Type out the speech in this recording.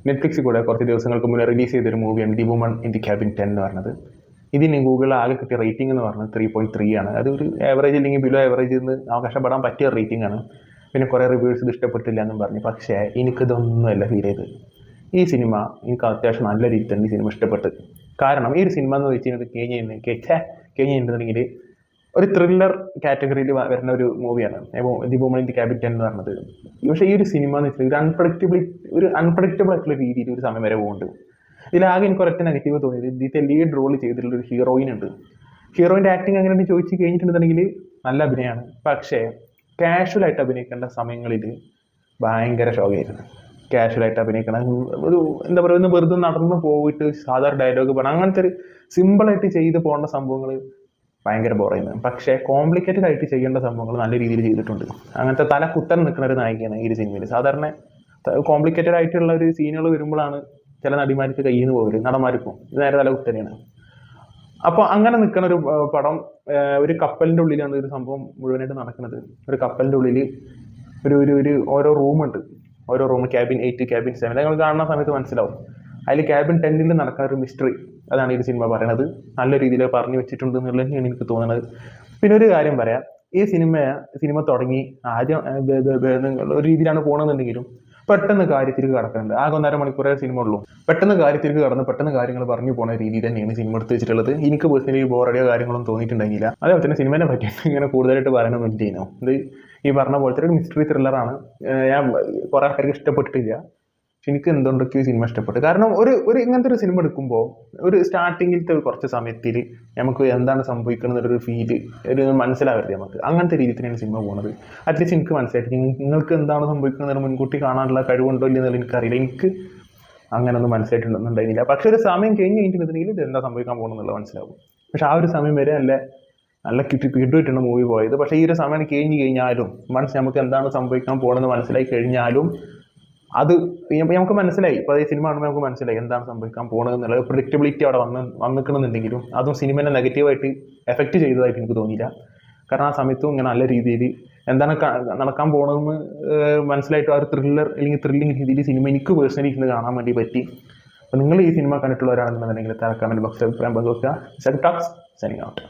നെറ്റ്ഫ്ലിക്സിൽ കൂടെ കുറച്ച് ദിവസങ്ങൾക്ക് മുന്നേ റിലീസ് ചെയ്തൊരു മൂവിയാണ് the woman in the cabin 10 എന്ന് പറഞ്ഞത്. ഇതിന് ഗൂഗിളിൽ ആകെ കിട്ടിയ റേറ്റിംഗ് എന്ന് പറഞ്ഞത് 3.3 ആണ്. അതൊരു ആവറേജ് അല്ലെങ്കിൽ ബിലോ ആവറേജ് നിന്ന് കഷ്ടപ്പെടാൻ പറ്റിയ റേറ്റിംഗ് ആണ്. പിന്നെ കുറേ റിവ്യൂസ് ഇത് ഇഷ്ടപ്പെട്ടില്ല എന്നും പറഞ്ഞു. പക്ഷേ എനിക്കിതൊന്നുമല്ല ഫീൽ ചെയ്ത്. ഈ സിനിമ എനിക്ക് അത്യാവശ്യം നല്ല രീതിയിൽ തന്നെ ഈ സിനിമ ഇഷ്ടപ്പെട്ട്. കാരണം ഈ ഒരു സിനിമ എന്ന് വെച്ച് കഴിഞ്ഞിട്ടുണ്ടെങ്കിൽ ഒരു ത്രില്ലർ കാറ്റഗറിയിൽ വരുന്ന ഒരു മൂവിയാണ് the woman in the cabin 10 എന്ന് പറഞ്ഞത്. പക്ഷേ ഈ ഒരു സിനിമ എന്ന് വെച്ചാൽ ഒരു അൺപ്രഡിക്റ്റബിൾ ആയിട്ടുള്ള രീതിയിൽ ഒരു സമയം വരെ പോകുന്നുണ്ട്. ഇതിലാകെ എനിക്ക് ഒരൊറ്റ നെഗറ്റീവ് തോന്നിയത് ഇതിൻ്റെ ലീഡ് റോൾ ചെയ്തിട്ടുള്ള ഒരു ഹീറോയിൻ ഉണ്ട്. ഹീറോയിൻ്റെ ആക്ടിങ് എങ്ങനെയാണ് ചോദിച്ചു കഴിഞ്ഞിട്ടുണ്ടെന്നുണ്ടെങ്കിൽ നല്ല അഭിനയമാണ്. പക്ഷേ കാഷ്വലായിട്ട് അഭിനയിക്കേണ്ട സമയങ്ങളിൽ ഭയങ്കര ഷോക്കായിരുന്നു. കാഷ്വലായിട്ട് അഭിനയിക്കണം, ഒരു എന്താ പറയുക, ഒന്ന് വെറുതെ നടന്ന് പോയിട്ട് സാധാരണ ഡയലോഗ് പറയണം, അങ്ങനത്തെ ഒരു സിമ്പിളായിട്ട് ചെയ്ത് പോകേണ്ട സംഭവങ്ങൾ ഭയങ്കര ബോറായിരുന്നു. പക്ഷേ കോംപ്ലിക്കേറ്റഡ് ആയിട്ട് ചെയ്യേണ്ട സംഭവങ്ങൾ നല്ല രീതിയിൽ ചെയ്തിട്ടുണ്ട്. അങ്ങനത്തെ തല കുത്തൻ നിൽക്കുന്ന ഒരു നായികയാണ് ഈ ഒരു സിനിമയിൽ. സാധാരണ കോംപ്ലിക്കേറ്റഡ് ആയിട്ടുള്ള ഒരു സീനുകൾ വരുമ്പോഴാണ് ചില നടിമാർക്ക് കയ്യിൽ നിന്ന് പോകരുത്, നടന്മാർക്കും ഇത് നേരെ തല കുത്തനെയാണ്. അപ്പോൾ അങ്ങനെ നിൽക്കുന്ന ഒരു പടം, ഒരു കപ്പലിൻ്റെ ഉള്ളിലാണ് ഒരു സംഭവം മുഴുവനായിട്ട് നടക്കുന്നത്. ഒരു കപ്പലിൻ്റെ ഉള്ളിൽ ഒരു ഓരോ റൂമുണ്ട്. ഓരോ റൂം ക്യാബിൻ 8, ക്യാബിൻ 7 നിങ്ങൾ കാണുന്ന സമയത്ത് മനസ്സിലാവും. അതിൽ ക്യാബിൻ 10 നടക്കുന്ന ഒരു മിസ്റ്ററി, അതാണ് ഈ സിനിമ പറയണത്. നല്ല രീതിയിൽ പറഞ്ഞു വെച്ചിട്ടുണ്ട് എന്നുള്ളതാണ് എനിക്ക് തോന്നുന്നത്. പിന്നെ ഒരു കാര്യം പറയാം, ഈ സിനിമ തുടങ്ങി ആദ്യം ഒരു രീതിയിലാണ് പോകണമെന്നുണ്ടെങ്കിലും പെട്ടെന്ന് കാര്യത്തിലേക്ക് കടക്കുന്നുണ്ട്. ആകെ 1.5 മണിക്കൂറേ സിനിമ ഉള്ളൂ. പെട്ടെന്ന് കാര്യത്തിലേക്ക് കടന്ന് പെട്ടെന്ന് കാര്യങ്ങൾ പറഞ്ഞു പോകുന്ന രീതി തന്നെയാണ് സിനിമ എടുത്ത് വെച്ചിട്ടുള്ളത്. എനിക്ക് പേഴ്സണലി ബോറടിയോ കാര്യങ്ങളൊന്നും തോന്നിയിട്ടുണ്ടെങ്കില്ല. അതേപോലെ തന്നെ സിനിമേനെ പറ്റിയിട്ട് ഇങ്ങനെ കൂടുതലായിട്ട് പറയണമെന്നില്ലേനോ. ഇത് ഈ പറഞ്ഞ പോലത്തെ ഒരു മിസ്റ്ററി ത്രില്ലറാണ്. ഞാൻ കുറേ ആൾക്കാർക്ക് ഇഷ്ടപ്പെട്ടിട്ടില്ല. പക്ഷെ എനിക്ക് എന്തുകൊണ്ടൊക്കെയോ സിനിമ ഇഷ്ടപ്പെട്ടു. കാരണം ഒരു ഇങ്ങനത്തെ ഒരു സിനിമ എടുക്കുമ്പോൾ ഒരു സ്റ്റാർട്ടിങ്ങിലത്തെ കുറച്ച് സമയത്തിൽ നമുക്ക് എന്താണ് സംഭവിക്കുന്നത് ഫീല് ഒരു മനസ്സിലാവരുത് നമുക്ക്. അങ്ങനത്തെ രീതിയിൽ തന്നെയാണ് സിനിമ പോകുന്നത്. അറ്റ്ലീസ്റ്റ് എനിക്ക് മനസ്സിലായിട്ട് നിങ്ങൾക്ക് എന്താണ് സംഭവിക്കുന്നത് മുൻകൂട്ടി കാണാനുള്ള കഴിവുണ്ടോ ഇല്ലെന്നുള്ള എനിക്കറിയില്ല. എനിക്ക് അങ്ങനെ ഒന്നും മനസ്സിലായിട്ടുണ്ടെന്നുണ്ടായിരുന്നില്ല. പക്ഷെ ഒരു സമയം കഴിഞ്ഞിട്ടുണ്ടെങ്കിൽ ഇത് എന്താ സംഭവിക്കാൻ പോകുന്നുള്ളത് മനസ്സിലാവും. പക്ഷെ ആ ഒരു സമയം വരെ നല്ല കിട്ടിയിട്ടുണ്ട് മൂവി പോയത്. പക്ഷേ ഈ ഒരു സമയം കഴിഞ്ഞാലും നമുക്ക് എന്താണ് സംഭവിക്കാൻ പോകണമെന്ന് മനസ്സിലായി കഴിഞ്ഞാലും അത് നമുക്ക് മനസ്സിലായി. ഇപ്പോൾ ഈ സിനിമ കാണുമ്പോൾ നമുക്ക് മനസ്സിലായി എന്താണ് സംഭവിക്കാൻ പോകുന്നത് എന്നുള്ളത്. പ്രിഡിക്റ്റബിലിറ്റി അവിടെ വന്നിക്കണമെന്നുണ്ടെങ്കിലും അതും സിനിമേനെ നെഗറ്റീവായിട്ട് എഫക്റ്റ് ചെയ്തതായിട്ട് എനിക്ക് തോന്നിയില്ല. കാരണം ആ സമയത്തും ഇങ്ങനെ നല്ല രീതിയിൽ എന്താണ് നടക്കാൻ പോകണമെന്ന് മനസ്സിലായിട്ട് ആ ഒരു ത്രില്ലർ അല്ലെങ്കിൽ ത്രില്ലിങ് രീതിയിൽ സിനിമ എനിക്ക് പേഴ്സണലി ഇന്ന് കാണാൻ വേണ്ടി പറ്റി. അപ്പോൾ നിങ്ങൾ ഈ സിനിമ കണ്ടിട്ടുള്ളവരാണെന്നുണ്ടെങ്കിൽ കമൻറ്റ് ബോക്സിൽ അഭിപ്രായം പങ്കുവെക്കുക. Zen Talks signing out.